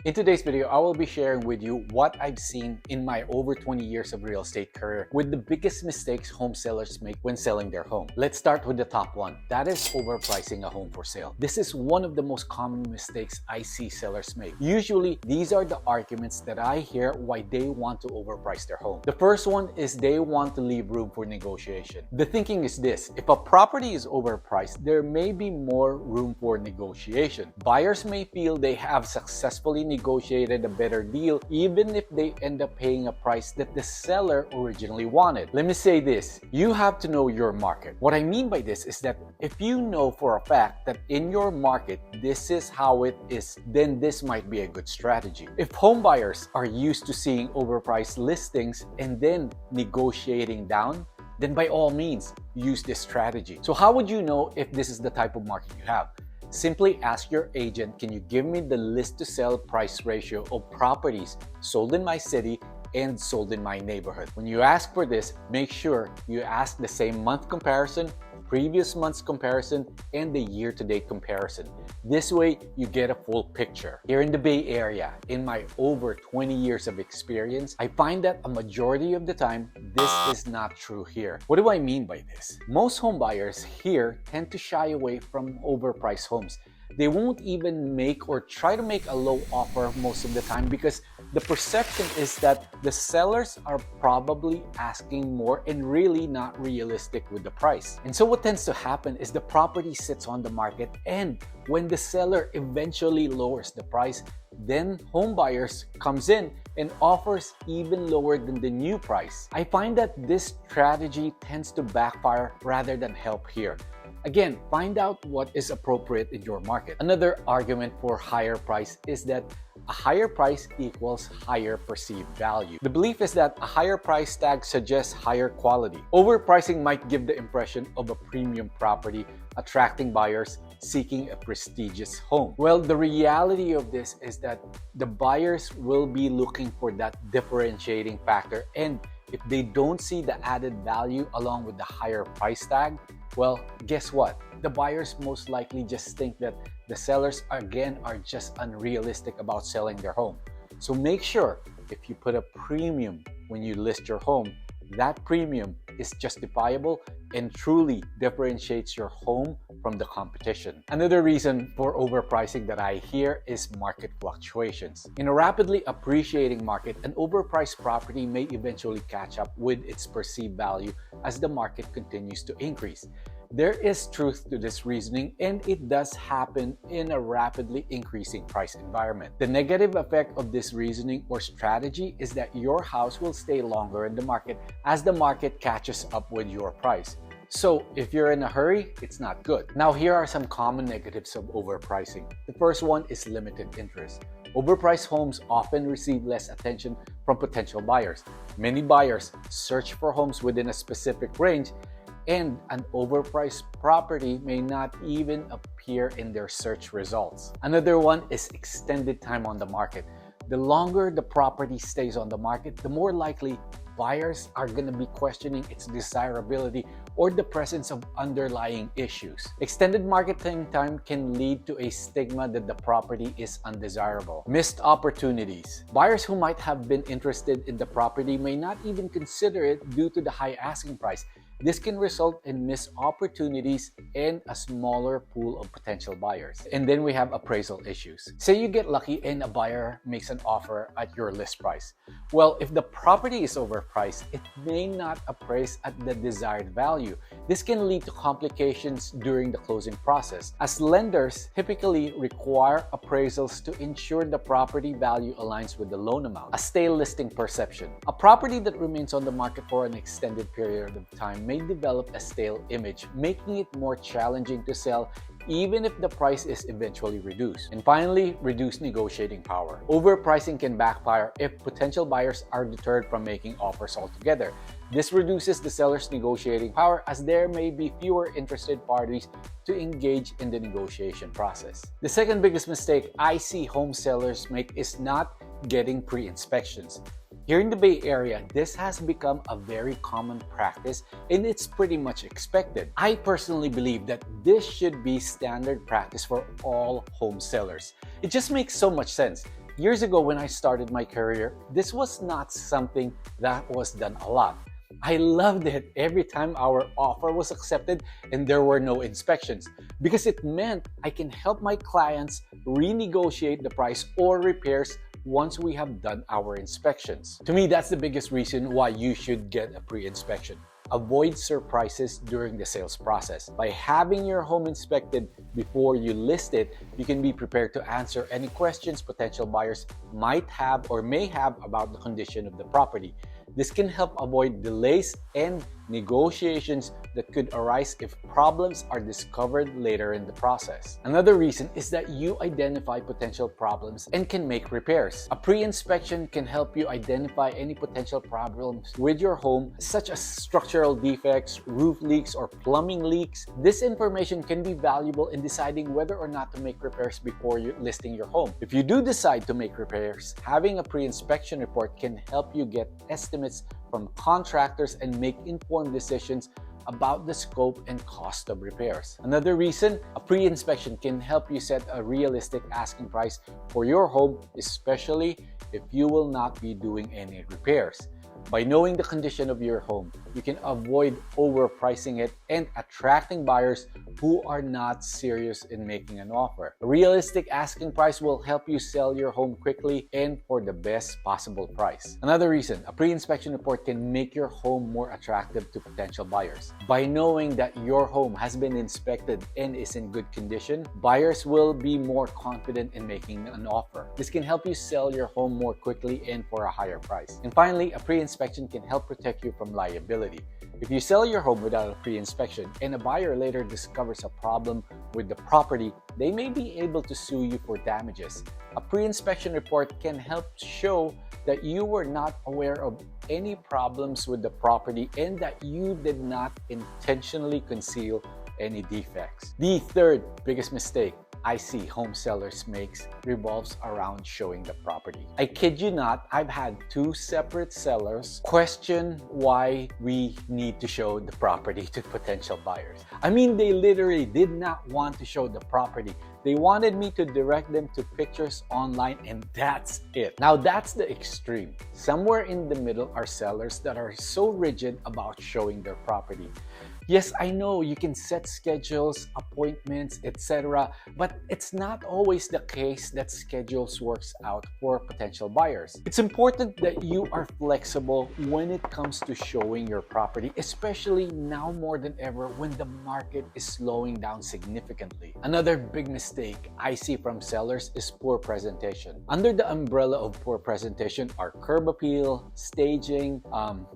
In today's video, I will be sharing with you what I've seen in my over 20 years of real estate career with the biggest mistakes home sellers make when selling their home. Let's start with the top one. That is overpricing a home for sale. This is one of the most common mistakes I see sellers make. Usually, these are the arguments that I hear why they want to overprice their home. The first one is they want to leave room for negotiation. The thinking is this: if a property is overpriced, there may be more room for negotiation. Buyers may feel they have successfully negotiated a better deal even if they end up paying a price that the seller originally wanted. Let me say this: you have to know your market. What I mean by this is that if you know for a fact that in your market this is how it is, then this might be a good strategy. If home buyers are used to seeing overpriced listings and then negotiating down, then by all means use this strategy. So how would you know if this is the type of market you have? Simply ask your agent, can you give me the list to sell price ratio of properties sold in my city and sold in my neighborhood? When you ask for this, make sure you ask the same month comparison, previous month's comparison, and the year-to-date comparison. This way, you get a full picture. Here in the Bay Area, in my over 20 years of experience, I find that a majority of the time, this is not true here. What do I mean by this? Most home buyers here tend to shy away from overpriced homes. They won't even make or try to make a low offer most of the time because the perception is that the sellers are probably asking more and really not realistic with the price. And so what tends to happen is the property sits on the market, and when the seller eventually lowers the price, then home buyers comes in and offers even lower than the new price. I find that this strategy tends to backfire rather than help here. Again, find out what is appropriate in your market. Another argument for higher price is that a higher price equals higher perceived value. The belief is that a higher price tag suggests higher quality. Overpricing might give the impression of a premium property, attracting buyers seeking a prestigious home. Well, the reality of this is that the buyers will be looking for that differentiating factor, and if they don't see the added value along with the higher price tag, well, guess what? The buyers most likely just think that the sellers again are just unrealistic about selling their home. So make sure if you put a premium when you list your home, that premium is justifiable and truly differentiates your home from the competition. Another reason for overpricing that I hear is market fluctuations. In a rapidly appreciating market, an overpriced property may eventually catch up with its perceived value as the market continues to increase. There is truth to this reasoning, and it does happen in a rapidly increasing price environment. The negative effect of this reasoning or strategy is that your house will stay longer in the market as the market catches up with your price. So if you're in a hurry, it's not good. Now, here are some common negatives of overpricing. The first one is limited interest. Overpriced homes often receive less attention from potential buyers. Many buyers search for homes within a specific range, and an overpriced property may not even appear in their search results. Another one is extended time on the market. The longer the property stays on the market, the more likely buyers are going to be questioning its desirability or the presence of underlying issues. Extended marketing time can lead to a stigma that the property is undesirable. Missed opportunities. Buyers who might have been interested in the property may not even consider it due to the high asking price. This can result in missed opportunities and a smaller pool of potential buyers. And then we have appraisal issues. Say you get lucky and a buyer makes an offer at your list price. Well, if the property is overpriced, it may not appraise at the desired value. This can lead to complications during the closing process, as lenders typically require appraisals to ensure the property value aligns with the loan amount. A stale listing perception. A property that remains on the market for an extended period of time may develop a stale image, making it more challenging to sell even if the price is eventually reduced. And finally, reduced negotiating power. Overpricing can backfire if potential buyers are deterred from making offers altogether. This reduces the seller's negotiating power as there may be fewer interested parties to engage in the negotiation process. The second biggest mistake I see home sellers make is not getting pre-inspections. Here in the Bay Area, this has become a very common practice and it's pretty much expected. I personally believe that this should be standard practice for all home sellers. It just makes so much sense. Years ago when I started my career, this was not something that was done a lot. I loved it every time our offer was accepted and there were no inspections because it meant I can help my clients renegotiate the price or repairs once we have done our inspections. To me, that's the biggest reason why you should get a pre-inspection. Avoid surprises during the sales process. By having your home inspected before you list it, you can be prepared to answer any questions potential buyers might have or may have about the condition of the property. This can help avoid delays and negotiations that could arise if problems are discovered later in the process. Another reason is that you identify potential problems and can make repairs. A pre-inspection can help you identify any potential problems with your home, such as structural defects, roof leaks, or plumbing leaks. This information can be valuable in deciding whether or not to make repairs before you listing your home. If you do decide to make repairs, having a pre-inspection report can help you get estimates from contractors and make informed decisions about the scope and cost of repairs. Another reason, a pre-inspection can help you set a realistic asking price for your home, especially if you will not be doing any repairs. By knowing the condition of your home, you can avoid overpricing it and attracting buyers who are not serious in making an offer. A realistic asking price will help you sell your home quickly and for the best possible price. Another reason, a pre-inspection report can make your home more attractive to potential buyers. By knowing that your home has been inspected and is in good condition, buyers will be more confident in making an offer. This can help you sell your home more quickly and for a higher price. And finally, a pre-inspection can help protect you from liability. If you sell your home without a pre-inspection and a buyer later discovers a problem with the property, they may be able to sue you for damages. A pre-inspection report can help show that you were not aware of any problems with the property and that you did not intentionally conceal any defects. The third biggest mistake I see home sellers makes revolves around showing the property. I kid you not, I've had two separate sellers question why we need to show the property to potential buyers. I mean, they literally did not want to show the property. They wanted me to direct them to pictures online and that's it. Now that's the extreme. Somewhere in the middle are sellers that are so rigid about showing their property. Yes, I know you can set schedules, appointments, etc., but it's not always the case that schedules works out for potential buyers. It's important that you are flexible when it comes to showing your property, especially now more than ever when the market is slowing down significantly. Another big mistake I see from sellers is poor presentation. Under the umbrella of poor presentation are curb appeal, staging,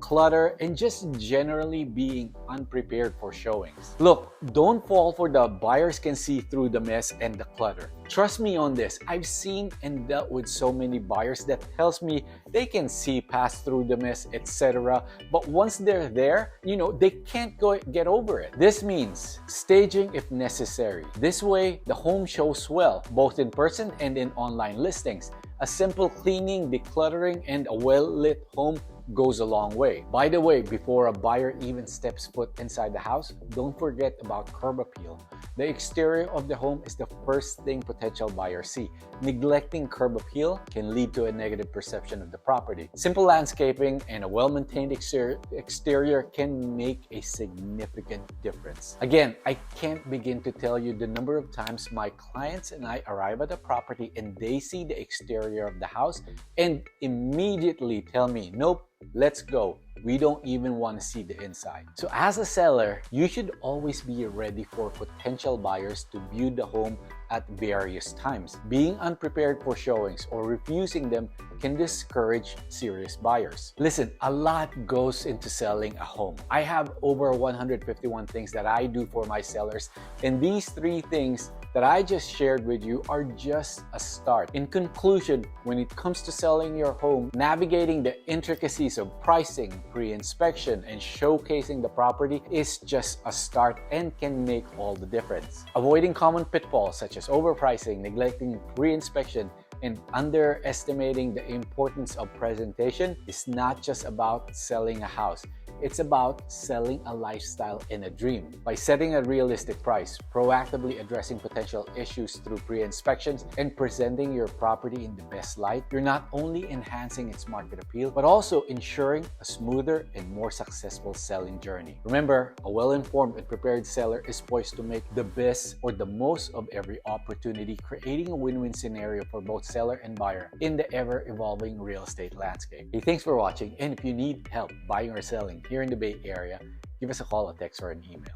clutter, and just generally being unprepared for showings. Look, don't fall for the buyers can see through the mess and the clutter. Trust me on this. I've seen and dealt with so many buyers that tells me they can see past through the mess, etc. But once they're there, they can't get over it. This means staging if necessary. This way, the home shows well, both in person and in online listings. A simple cleaning, decluttering, and a well-lit home goes a long way. By the way, before a buyer even steps foot inside the house, don't forget about curb appeal. The exterior of the home is the first thing potential buyers see. Neglecting curb appeal can lead to a negative perception of the property. Simple landscaping and a well-maintained exterior can make a significant difference. Again, I can't begin to tell you the number of times my clients and I arrive at a property and they see the exterior of the house and immediately tell me, nope, let's go. We don't even want to see the inside. So as a seller, you should always be ready for potential buyers to view the home at various times. Being unprepared for showings or refusing them can discourage serious buyers. Listen, a lot goes into selling a home. I have over 151 things that I do for my sellers, and these 3 things that I just shared with you are just a start. In conclusion, when it comes to selling your home, navigating the intricacies of pricing, pre-inspection, and showcasing the property is just a start and can make all the difference. Avoiding common pitfalls such as overpricing, neglecting pre-inspection, and underestimating the importance of presentation is not just about selling a house. It's about selling a lifestyle and a dream. By setting a realistic price, proactively addressing potential issues through pre-inspections, and presenting your property in the best light, you're not only enhancing its market appeal, but also ensuring a smoother and more successful selling journey. Remember, a well-informed and prepared seller is poised to make the best or the most of every opportunity, creating a win-win scenario for both seller and buyer in the ever-evolving real estate landscape. Hey, thanks for watching, and if you need help buying or selling here in the Bay Area, give us a call, a text, or an email.